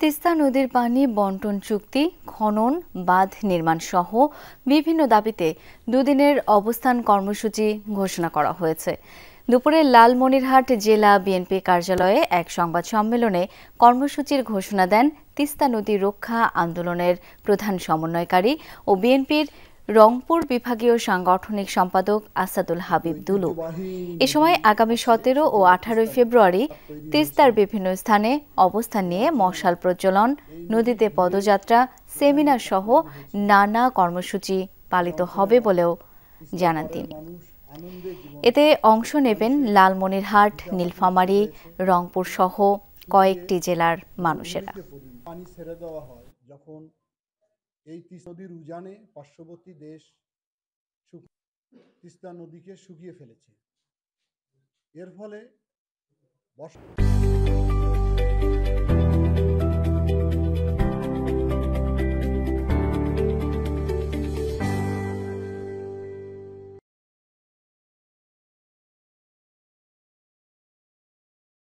তিস্তা নদীর পানি বন্টন চুক্তি, খনন, বাঁধ নির্মাণ সহ বিভিন্ন দাবিতে দুদিনের অবস্থান কর্মসূচি ঘোষণা করা হয়েছে। দুপুরে লালমনিরহাট জেলা বিএনপি কার্যালয়ে এক সংবাদ সম্মেলনে কর্মসূচির ঘোষণা দেন তিস্তা নদী রক্ষা আন্দোলনের প্রধান সমন্বয়কারী ও বিএনপির রংপুর বিভাগীয় সাংগঠনিক সম্পাদক আসাদুল হাবিব দুলু। এ সময় আগামী 17 ও 18 ফেব্রুয়ারি তিস্তার বিভিন্ন স্থানে অবস্থান নিয়ে মশাল প্রজ্বলন, নদীতে পদযাত্রা, সেমিনার সহ নানা কর্মসূচি পালিত হবে বলেও জানান তিনি। এতে অংশ নেবেন লালমনিরহাট, নীলফামারী, রংপুর সহ কয়েকটি জেলার মানুষেরা। এই তিস্তা নদীর উজানে পার্শ্ববর্তী দেশ তিস্তা নদীকে শুকিয়ে ফেলেছে। এর ফলে